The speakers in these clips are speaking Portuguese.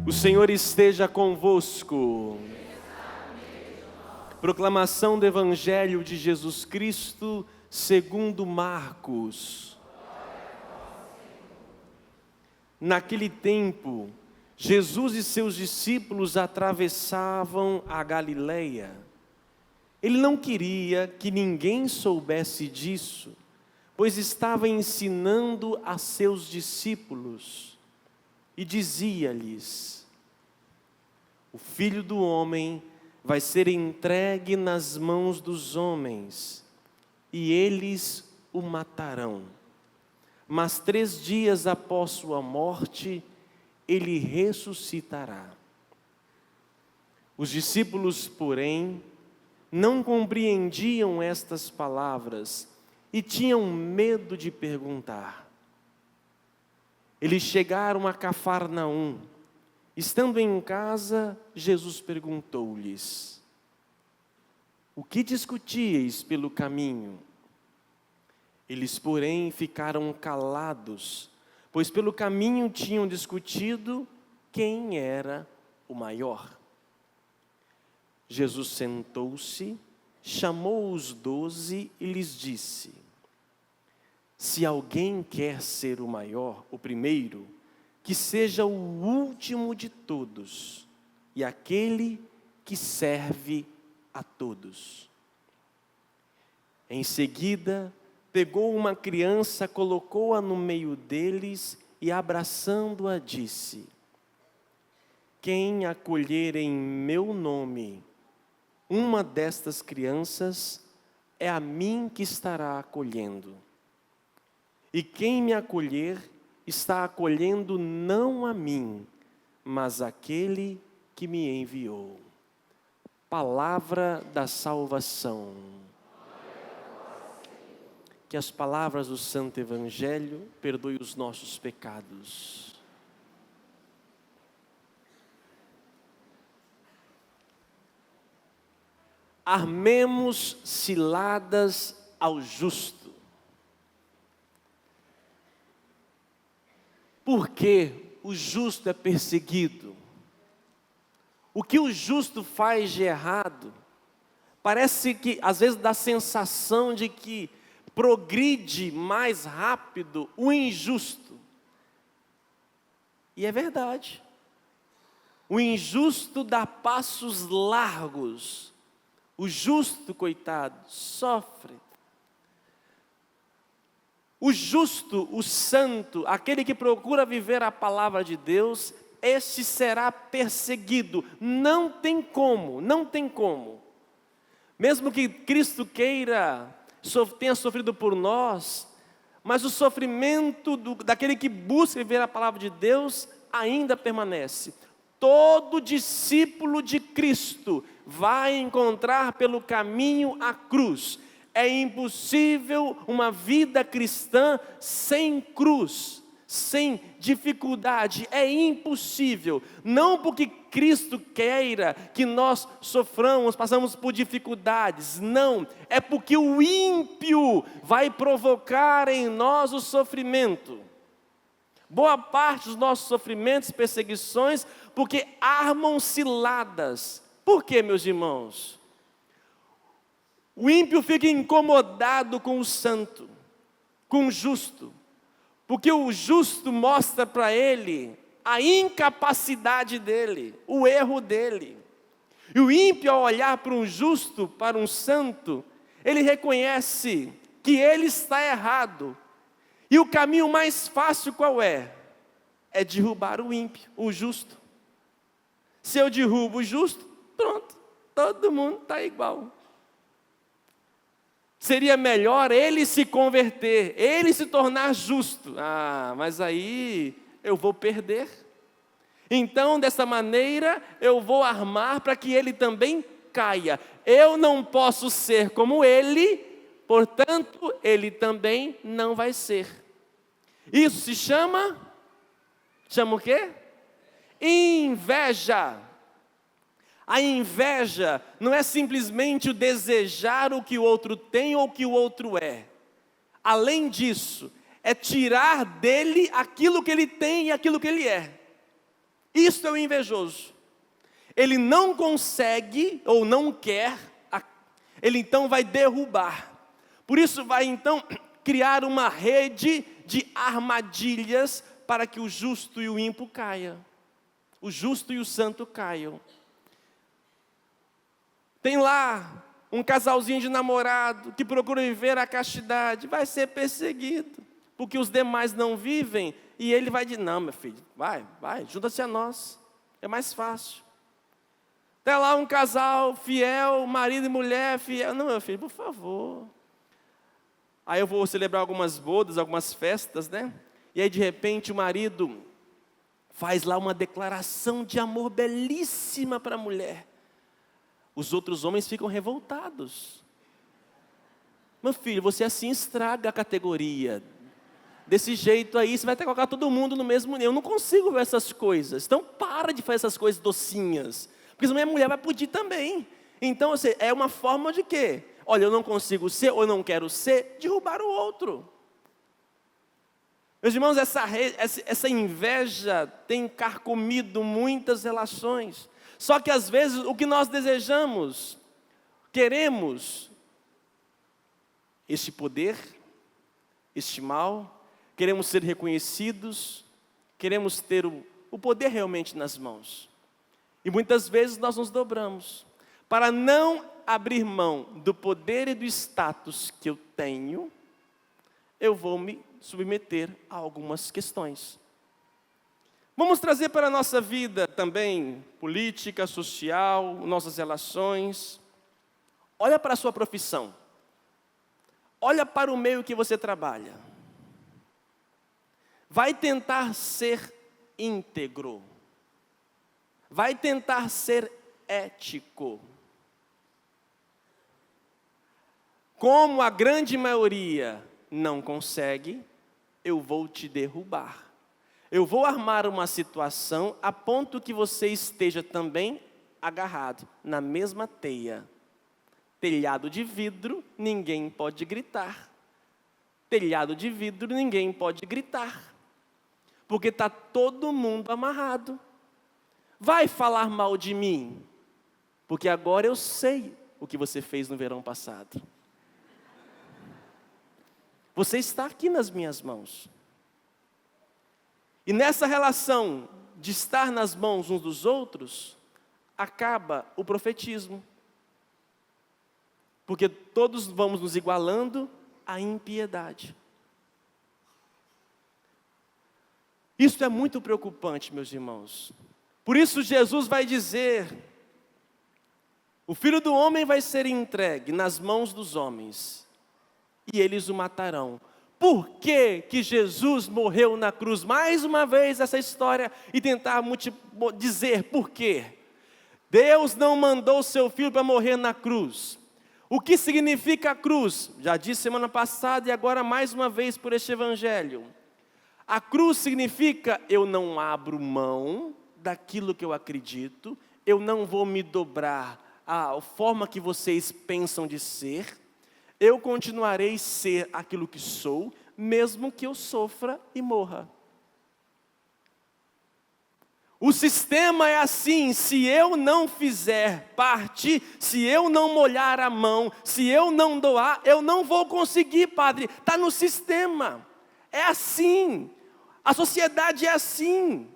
O Senhor esteja convosco. Proclamação do Evangelho de Jesus Cristo segundo Marcos. Naquele tempo, Jesus e seus discípulos atravessavam a Galileia. Ele não queria que ninguém soubesse disso, pois estava ensinando a seus discípulos e dizia-lhes: o Filho do Homem vai ser entregue nas mãos dos homens, e eles o matarão. Mas 3 dias após sua morte, ele ressuscitará. Os discípulos, porém, não compreendiam estas palavras e tinham medo de perguntar. Eles chegaram a Cafarnaum. Estando em casa, Jesus perguntou-lhes: o que discutíeis pelo caminho? Eles, porém, ficaram calados, pois pelo caminho tinham discutido quem era o maior. Jesus sentou-se, chamou os 12 e lhes disse: se alguém quer ser o maior, o primeiro, que seja o último de todos e aquele que serve a todos. Em seguida, pegou uma criança, colocou-a no meio deles e, abraçando-a, disse: quem acolher em meu nome uma destas crianças, é a mim que estará acolhendo. E quem me acolher, está acolhendo não a mim, mas aquele que me enviou. Palavra da salvação. Que as palavras do Santo Evangelho perdoem os nossos pecados. Armemos ciladas ao justo. Por que o justo é perseguido? O que o justo faz de errado? Parece que às vezes dá a sensação de que progride mais rápido o injusto. E é verdade. O injusto dá passos largos. O justo, coitado, sofre. O justo, o santo, aquele que procura viver a palavra de Deus, este será perseguido. Não tem como, não tem como. Mesmo que Cristo tenha sofrido por nós, mas o sofrimento daquele que busca viver a palavra de Deus ainda permanece. Todo discípulo de Cristo vai encontrar pelo caminho a cruz. É impossível uma vida cristã sem cruz, sem dificuldade. É impossível. Não porque Cristo queira que nós soframos, passamos por dificuldades. Não. É porque o ímpio vai provocar em nós o sofrimento. Boa parte dos nossos sofrimentos, perseguições, porque armam ciladas. Por quê, meus irmãos? O ímpio fica incomodado com o santo, com o justo, porque o justo mostra para ele a incapacidade dele, o erro dele. E o ímpio, ao olhar para um justo, para um santo, ele reconhece que ele está errado. E o caminho mais fácil qual é? É derrubar o ímpio, o justo. Se eu derrubo o justo, pronto, todo mundo está igual. Seria melhor ele se converter, ele se tornar justo. Mas aí eu vou perder. Então, dessa maneira, eu vou armar para que ele também caia. Eu não posso ser como ele, portanto, ele também não vai ser. Isso se chama o quê? Inveja. A inveja não é simplesmente o desejar o que o outro tem ou o que o outro é. Além disso, é tirar dele aquilo que ele tem e aquilo que ele é. Isso é o invejoso. Ele não consegue ou não quer, ele então vai derrubar. Por isso vai então criar uma rede de armadilhas para que o justo e o ímpio caia. O justo e o santo caiam. Tem lá um casalzinho de namorado que procura viver a castidade, vai ser perseguido, porque os demais não vivem, e ele vai dizer, não, meu filho, vai, junta-se a nós, é mais fácil. Tem lá um casal fiel, marido e mulher fiel, não, meu filho, por favor. Aí eu vou celebrar algumas bodas, algumas festas, né? E aí de repente o marido faz lá uma declaração de amor belíssima para a mulher. Os outros homens ficam revoltados. Meu filho, você assim estraga a categoria. Desse jeito aí, você vai ter que colocar todo mundo no mesmo nível. Eu não consigo ver essas coisas. Então, para de fazer essas coisas docinhas. Porque senão minha mulher vai pedir também. Então, é uma forma de quê? Olha, eu não consigo ser, ou eu não quero ser, derrubar o outro. Meus irmãos, essa inveja tem carcomido muitas relações. Só que às vezes o que nós desejamos, queremos este poder, este mal, queremos ser reconhecidos, queremos ter o poder realmente nas mãos. E muitas vezes nós nos dobramos. Para não abrir mão do poder e do status que eu tenho, eu vou me submeter a algumas questões. Vamos trazer para a nossa vida também, política, social, nossas relações. Olha para a sua profissão. Olha para o meio que você trabalha. Vai tentar ser íntegro. Vai tentar ser ético. Como a grande maioria não consegue, eu vou te derrubar. Eu vou armar uma situação a ponto que você esteja também agarrado na mesma teia. Telhado de vidro, ninguém pode gritar. Telhado de vidro, ninguém pode gritar. Porque está todo mundo amarrado. Vai falar mal de mim, porque agora eu sei o que você fez no verão passado. Você está aqui nas minhas mãos. E nessa relação de estar nas mãos uns dos outros, acaba o profetismo. Porque todos vamos nos igualando à impiedade. Isso é muito preocupante, meus irmãos. Por isso Jesus vai dizer, o Filho do Homem vai ser entregue nas mãos dos homens, e eles o matarão. Por que que Jesus morreu na cruz? Mais uma vez essa história e tentar dizer por quê. Deus não mandou seu Filho para morrer na cruz. O que significa a cruz? Já disse semana passada e agora mais uma vez por este evangelho. A cruz significa eu não abro mão daquilo que eu acredito, eu não vou me dobrar à forma que vocês pensam de ser. Eu continuarei a ser aquilo que sou, mesmo que eu sofra e morra. O sistema é assim, se eu não fizer parte, se eu não molhar a mão, se eu não doar, eu não vou conseguir, padre. Está no sistema. É assim. A sociedade é assim.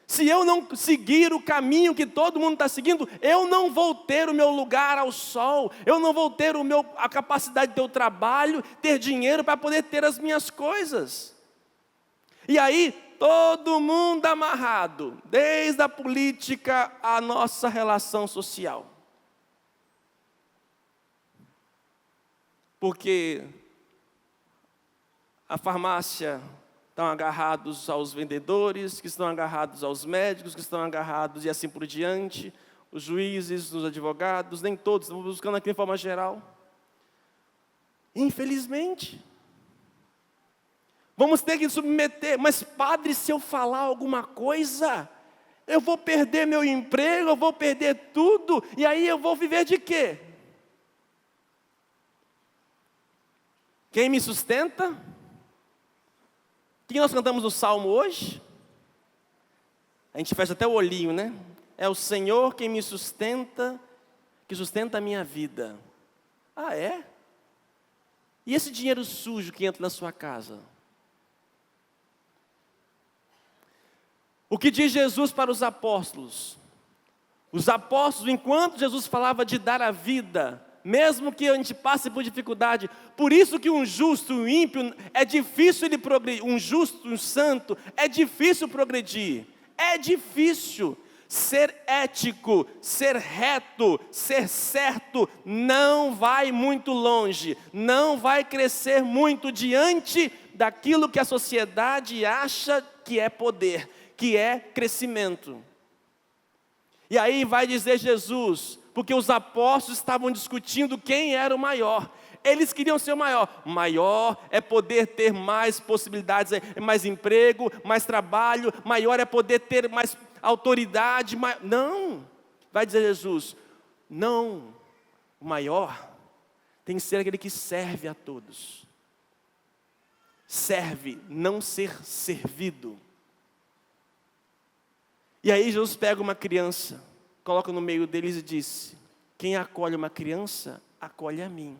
Se eu não seguir o caminho que todo mundo está seguindo, eu não vou ter o meu lugar ao sol, eu não vou ter a capacidade de ter o trabalho, ter dinheiro para poder ter as minhas coisas. E aí, todo mundo amarrado, desde a política à nossa relação social. Porque a farmácia estão agarrados aos vendedores, que estão agarrados aos médicos, que estão agarrados e assim por diante, os juízes, os advogados, nem todos, estamos buscando aqui de forma geral. Infelizmente. Vamos ter que submeter, mas padre, se eu falar alguma coisa, eu vou perder meu emprego, eu vou perder tudo, e aí eu vou viver de quê? Quem me sustenta? O que nós cantamos no Salmo hoje? A gente fecha até o olhinho, né? É o Senhor quem me sustenta, que sustenta a minha vida. Ah, é? E esse dinheiro sujo que entra na sua casa? O que diz Jesus para os apóstolos? Os apóstolos, enquanto Jesus falava de dar a vida, mesmo que a gente passe por dificuldade, por isso que um justo, um ímpio, é difícil ele progredir, um justo, um santo, é difícil progredir, é difícil. Ser ético, ser reto, ser certo, não vai muito longe, não vai crescer muito diante daquilo que a sociedade acha que é poder, que é crescimento. E aí vai dizer Jesus, porque os apóstolos estavam discutindo quem era o maior. Eles queriam ser o maior. Maior é poder ter mais possibilidades, mais emprego, mais trabalho. Maior é poder ter mais autoridade. Não, vai dizer Jesus, não. O maior tem que ser aquele que serve a todos. Serve, não ser servido. E aí Jesus pega uma criança, coloca no meio deles e diz: quem acolhe uma criança, acolhe a mim.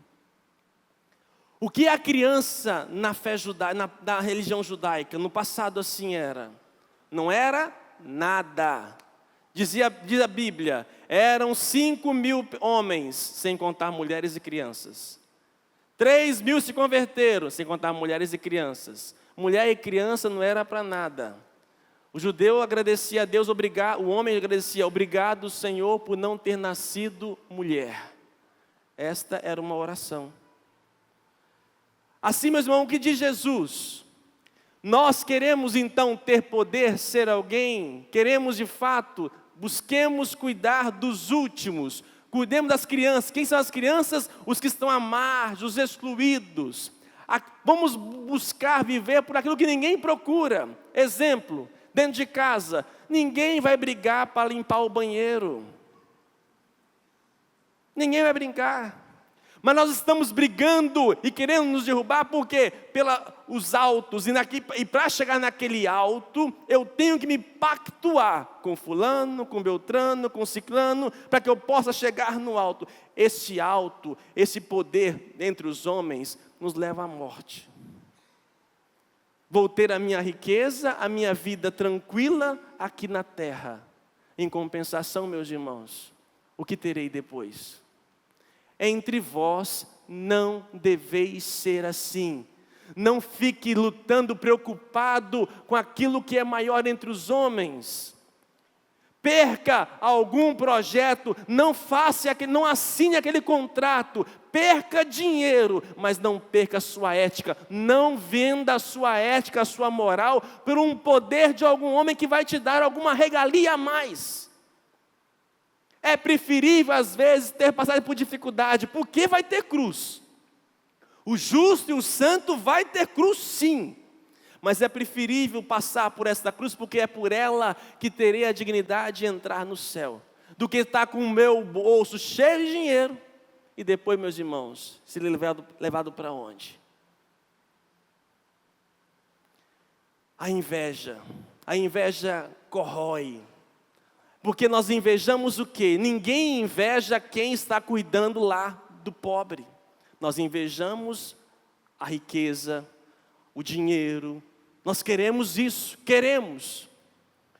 O que a criança na fé judaica, na religião judaica, no passado assim era? Não era nada. Diz a Bíblia, eram 5.000 homens, sem contar mulheres e crianças. 3.000 se converteram, sem contar mulheres e crianças. Mulher e criança não era para nada. O judeu agradecia a Deus, o homem agradecia, obrigado Senhor por não ter nascido mulher. Esta era uma oração. Assim, meus irmãos, o que diz Jesus? Nós queremos então ter poder, ser alguém, queremos de fato, busquemos cuidar dos últimos, cuidemos das crianças. Quem são as crianças? Os que estão à margem, os excluídos. Vamos buscar viver por aquilo que ninguém procura. Exemplo, dentro de casa, ninguém vai brigar para limpar o banheiro. Ninguém vai brincar. Mas nós estamos brigando e querendo nos derrubar, por quê? Pelos altos, e para chegar naquele alto, eu tenho que me pactuar com fulano, com beltrano, com ciclano, para que eu possa chegar no alto. Esse alto, esse poder entre os homens, nos leva à morte. Vou ter a minha riqueza, a minha vida tranquila aqui na terra. Em compensação, meus irmãos, o que terei depois? Entre vós não deveis ser assim. Não fique lutando, preocupado com aquilo que é maior entre os homens. Perca algum projeto, não assine aquele contrato. Perca dinheiro, mas não perca a sua ética. Não venda a sua ética, a sua moral, por um poder de algum homem que vai te dar alguma regalia a mais. É preferível, às vezes, ter passado por dificuldade, porque vai ter cruz. O justo e o santo vai ter cruz, sim. Mas é preferível passar por esta cruz, porque é por ela que terei a dignidade de entrar no céu, do que estar com o meu bolso cheio de dinheiro, e depois, meus irmãos, ser levado para onde? A inveja corrói. Porque nós invejamos o quê? Ninguém inveja quem está cuidando lá do pobre. Nós invejamos a riqueza, o dinheiro. Nós queremos isso, queremos.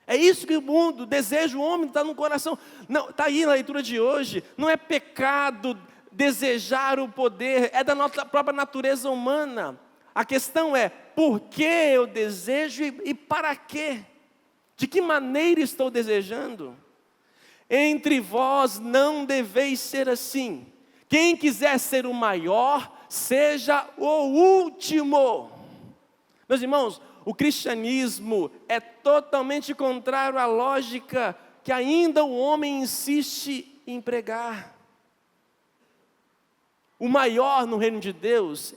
É isso que o mundo deseja, o homem está no coração. Não, está aí na leitura de hoje. Não é pecado desejar o poder, é da nossa própria natureza humana. A questão é, por que eu desejo e para quê? De que maneira estou desejando? Entre vós não deveis ser assim. Quem quiser ser o maior, seja o último. Meus irmãos, o cristianismo é totalmente contrário à lógica que ainda o homem insiste em pregar. O maior no reino de Deus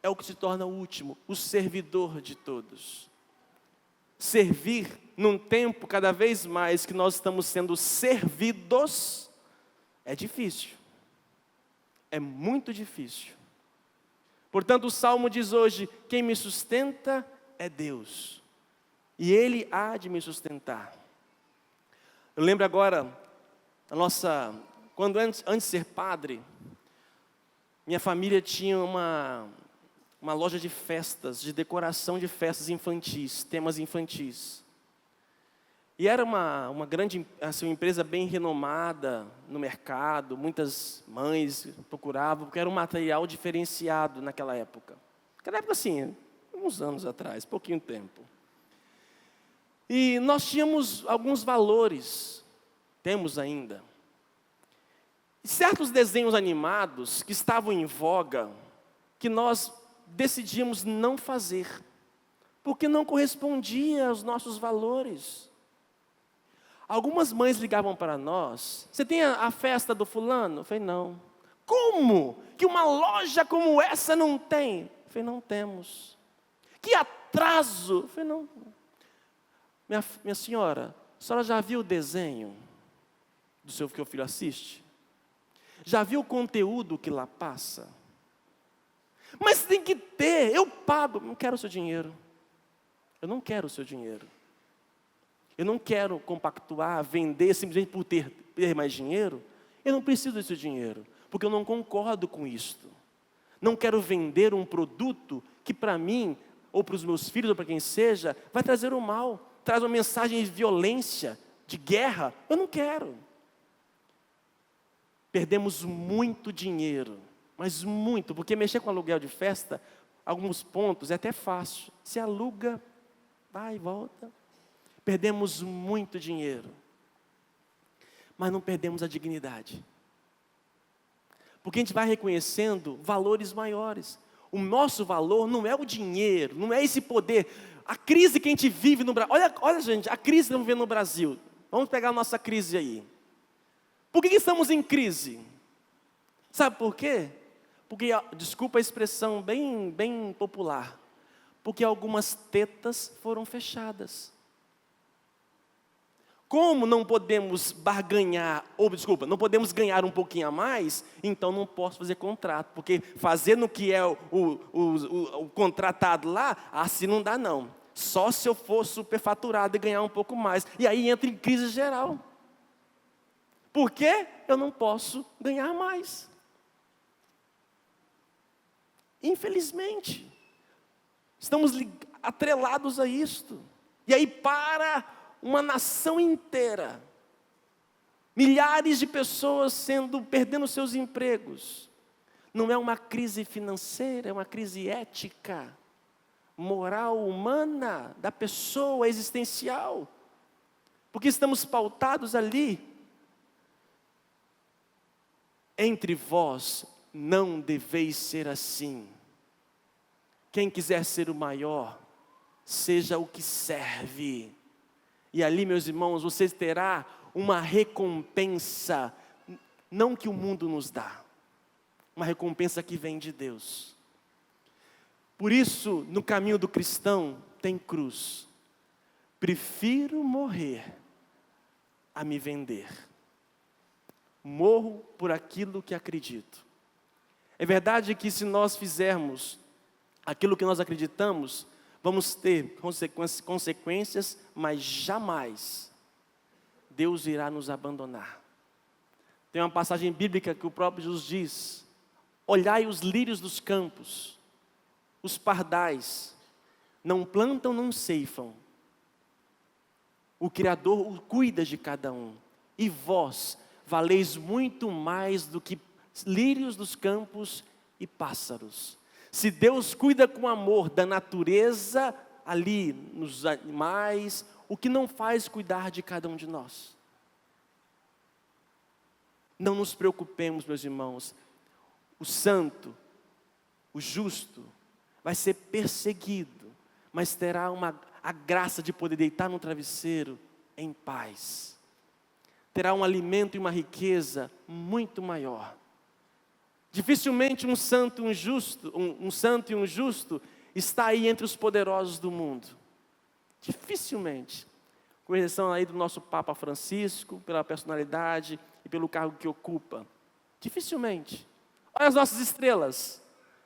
é o que se torna o último, o servidor de todos. Servir num tempo cada vez mais que nós estamos sendo servidos, é difícil. É muito difícil. Portanto, o Salmo diz hoje, quem me sustenta é Deus. E Ele há de me sustentar. Eu lembro agora, quando antes de ser padre, minha família tinha uma loja de festas, de decoração de festas infantis, temas infantis. E era uma grande, assim, uma empresa bem renomada no mercado, muitas mães procuravam, porque era um material diferenciado naquela época. Naquela época, assim, uns anos atrás, pouquinho tempo. E nós tínhamos alguns valores, temos ainda. E certos desenhos animados que estavam em voga, que nós decidimos não fazer, porque não correspondia aos nossos valores. Algumas mães ligavam para nós: você tem a festa do fulano? Eu falei, não. Como? Que uma loja como essa não tem? Eu falei, não temos. Que atraso? Eu falei, não. Minha senhora, a senhora já viu o desenho do seu que o filho assiste? Já viu o conteúdo que lá passa? Mas tem que ter, eu pago. Não quero o seu dinheiro. Eu não quero o seu dinheiro. Eu não quero compactuar, vender simplesmente por ter mais dinheiro. Eu não preciso desse dinheiro, porque eu não concordo com isto. Não quero vender um produto que para mim, ou para os meus filhos, ou para quem seja, vai trazer o mal. Traz uma mensagem de violência, de guerra. Eu não quero. Perdemos muito dinheiro, mas muito, porque mexer com aluguel de festa, alguns pontos é até fácil. Se aluga, vai e volta. Perdemos muito dinheiro, mas não perdemos a dignidade. Porque a gente vai reconhecendo valores maiores. O nosso valor não é o dinheiro, não é esse poder. A crise que a gente vive no Brasil, olha gente, a crise que estamos vivendo no Brasil. Vamos pegar a nossa crise aí. Por que estamos em crise? Sabe por quê? Porque, desculpa a expressão bem popular, porque algumas tetas foram fechadas. Como não podemos barganhar, não podemos ganhar um pouquinho a mais, então não posso fazer contrato, porque fazendo o que é o contratado lá, assim não dá não. Só se eu for superfaturado e ganhar um pouco mais. E aí entra em crise geral. Por quê? Eu não posso ganhar mais. Infelizmente, estamos atrelados a isto. E aí para uma nação inteira, milhares de pessoas perdendo seus empregos. Não é uma crise financeira, é uma crise ética, moral, humana, da pessoa existencial. Porque estamos pautados ali. Entre vós não deveis ser assim. Quem quiser ser o maior, seja o que serve. E ali, meus irmãos, você terá uma recompensa, não que o mundo nos dá, uma recompensa que vem de Deus. Por isso, no caminho do cristão, tem cruz. Prefiro morrer a me vender. Morro por aquilo que acredito. É verdade que se nós fizermos aquilo que nós acreditamos, vamos ter consequências, mas jamais Deus irá nos abandonar. Tem uma passagem bíblica que o próprio Jesus diz: olhai os lírios dos campos, os pardais, não plantam, não ceifam. O Criador cuida de cada um. E vós valeis muito mais do que lírios dos campos e pássaros. Se Deus cuida com amor da natureza, ali nos animais, o que não faz cuidar de cada um de nós? Não nos preocupemos, meus irmãos. O santo, o justo, vai ser perseguido, mas terá a graça de poder deitar no travesseiro em paz. Terá um alimento e uma riqueza muito maior. Dificilmente um santo e um justo está aí entre os poderosos do mundo. Dificilmente. Com exceção aí do nosso Papa Francisco, pela personalidade e pelo cargo que ocupa. Dificilmente. Olha as nossas estrelas.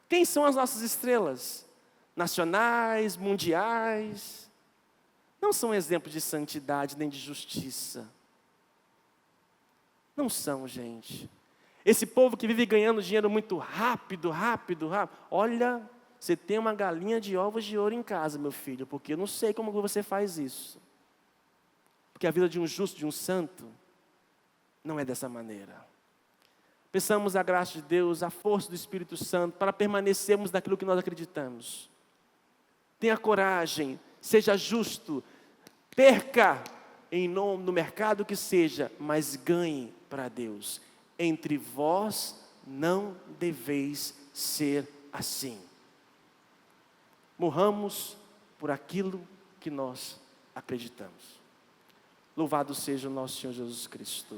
Quem são as nossas estrelas? Nacionais, mundiais. Não são exemplos de santidade nem de justiça. Não são, gente. Esse povo que vive ganhando dinheiro muito rápido. Olha, você tem uma galinha de ovos de ouro em casa, meu filho, porque eu não sei como você faz isso. Porque a vida de um justo, de um santo, não é dessa maneira. Peçamos a graça de Deus, a força do Espírito Santo, para permanecermos naquilo que nós acreditamos. Tenha coragem, seja justo, perca em nome no mercado que seja, mas ganhe para Deus. Entre vós não deveis ser assim. Morramos por aquilo que nós acreditamos. Louvado seja o nosso Senhor Jesus Cristo.